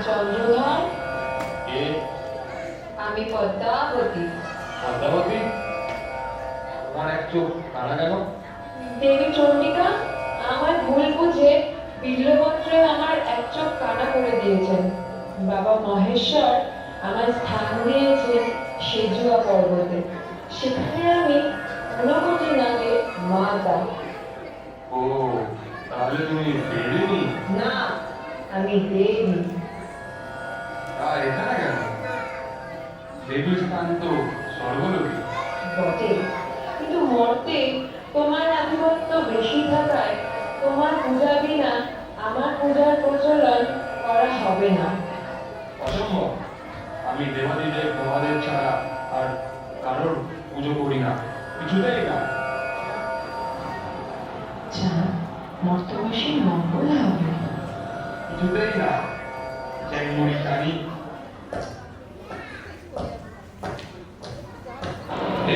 চন্দ্রধর, আমি পদ্মাবতী। পদ্মাবতী, তোমার এক চোখ কানা কেন? দেবী চন্ডিকা আমার ভুল বুঝে বিল্লপত্রে আমার এক চোখ কানা করে দিয়েছেন। বাবা মহেশ্বর আমার স্থান দিয়েছেন সেজুয়া পর্বতে। সেখানে আমি ১৯ দিন আগে মাতা। ও, তাহলে তুমি দেবিনি? না, আমি দেবী। এখানে কেন? দেবীর স্থান তো স্বর্গলোকে। বটে, কিন্তু মর্তে তোমার আধিপত্য বেশি থাকায় তোমার পূজা বিনা আমার পূজার প্রচলন করা হবে না। অসম্ভব। আমি দেবাদিদেব মহাদেব ছাড়া আর কারোর পুজো করি না, কিছুতেই না। মর্তবাসীর মঙ্গল হবে। কিছুতেই না। চ্যাংমুড়ি টানি।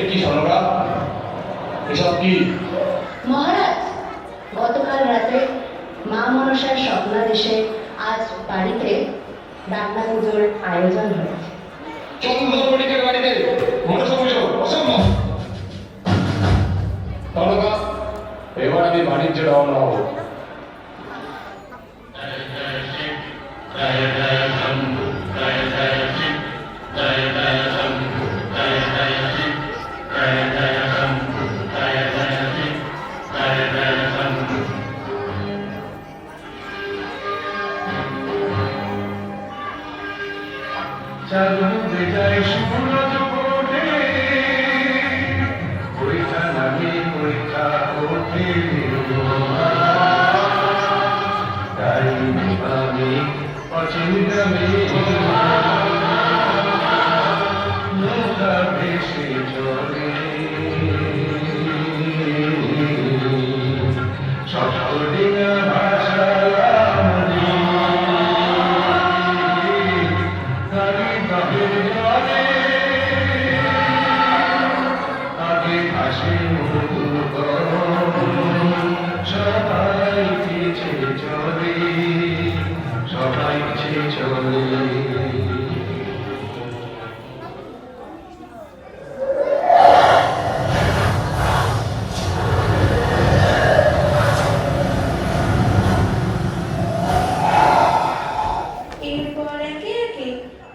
কি সনকা, এসব কি? মহারাজ, গতকাল রাতে মা মনসার স্বপ্নাদেশে আজ বাড়িতে রান্না পুজোর আয়োজন হয়েছে। চন্দ্রমণিকের বাড়িতে মনসা পুজো? অসম্ভব। সনকা, এবার আমি বাণিজ্যে রওনা হব।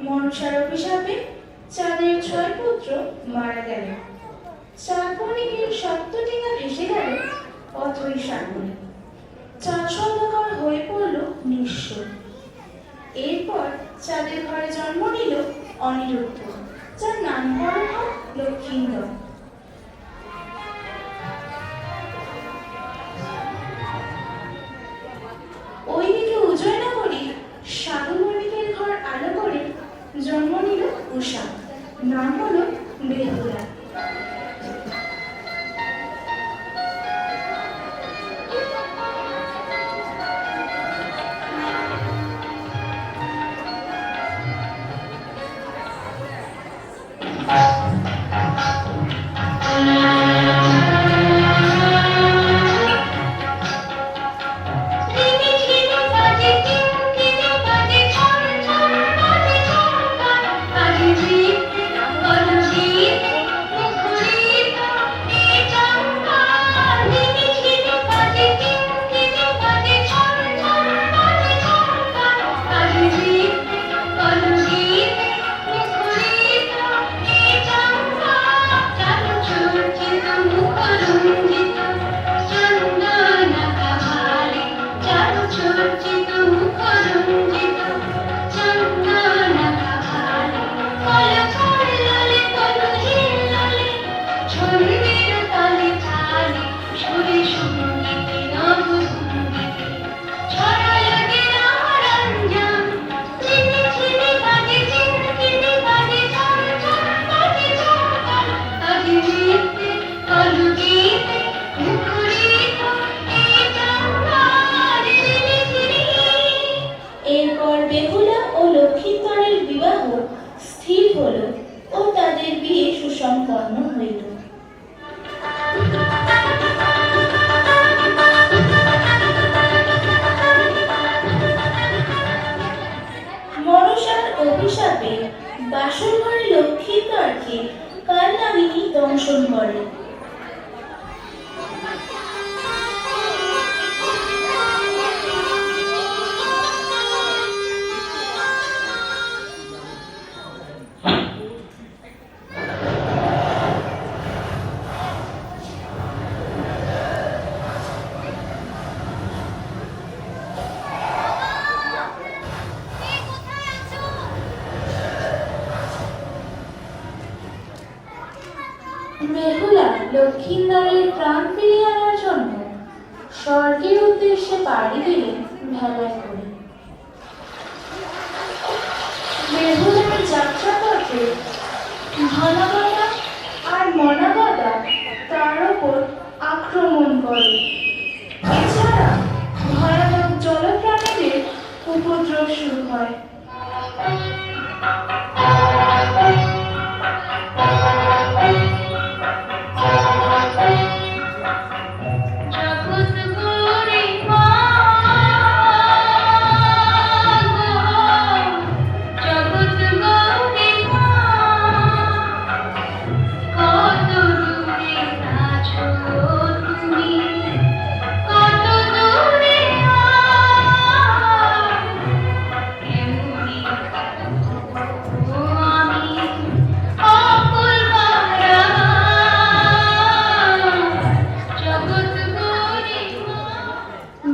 মনসার অভিশাপে চাঁদের ৬ পুত্র মারা গেল। চাঁদমণিকের সপ্তটিকা ভেসে গেল অথই সাগরে। চাঁদ সদাগর হয়ে পড়ল নিঃস্ব। এরপর চাঁদের ঘরে জন্ম নিল অনিরুদ্ধ, যার নামকরণ হয় লক্ষীন্দর। ওইদিকে উজয়নগরী সাধু বণিকের ঘর আলো করে জন্ম নিল উষা, নাম হলো বেহুলা। Thank you. লক্ষিন্দরের প্রাণ ফিরিয়ে আনার জন্য স্বর্গের উদ্দেশ্যে পাড়ি দিলেন ভেলায় করে। বেহুলার যাত্রাপথে ঘনঘটা আর মনাগতা তার ওপর আক্রমণ করে। এছাড়া ভয়ানক জলপ্রাণীদের উপদ্রব শুরু হয়।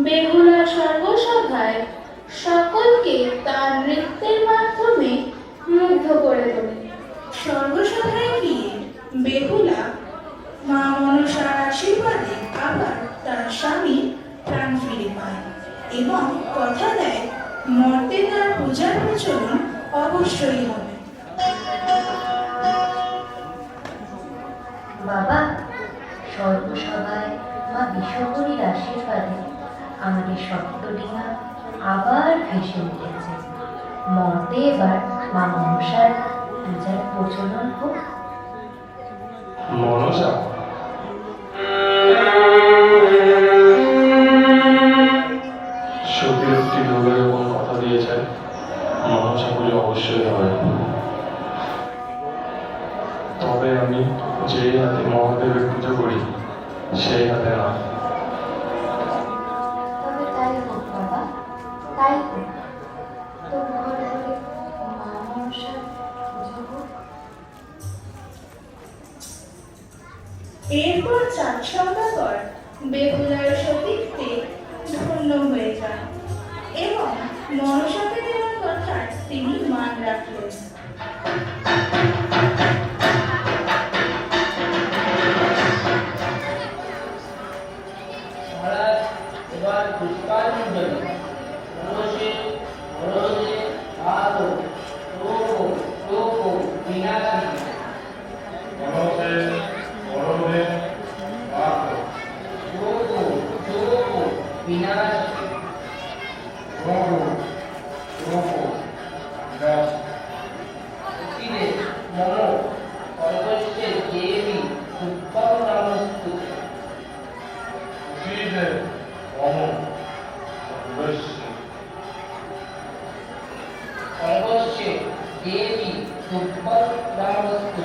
বেহুলা সর্বসভায় সকলকে তার নৃত্যের মাধ্যমে মুগ্ধ করে তোলে। সর্বসভায় গিয়ে বেহুলা মা মনসার আশীর্বাদে আবার তার স্বামী প্রাণ ফিরে পায় এবং কথা দেয় মর্তে তার পূজার প্রচলন অবশ্যই হবে। বাবা, সর্বসভায় মা বিশ্বকরীর আশীর্বাদে আমাদের সপ্তডিঙা আবার ভেসে উঠেছে। মর্তে এবার মা মনসার পূজার প্রচলন হোক। মনসা, সতীরত্রী দুর্গা যখন কথা দিয়েছেন মনসা পুজো অবশ্যই হবে। তবে আমি যে হাতে মহাদেবের পুজো করি সেই হাতে না। তবে তাই হোক বাবা, তাই হোক। তো ঘরে ঘরে মা মনসার পুজো হোক। এরপর চাঁদ সওদাগর বেহুলার সতীত্বে ধন্য হয়ে যান এবং মনসাকে দেওয়ার কথা তিনি মান রাখলেন। মহারাজ, এবার পুষ্পাঞ্জলি মনসে মরদে আলো রূপো রূপো বিনাশী মনসে মরদে আলো রূপো রূপো বিনাশী উচিরে মম সর্বস্বে দেবী উৎপম নমস্তু সর্বস্বে দেবী উৎপম নমস্তু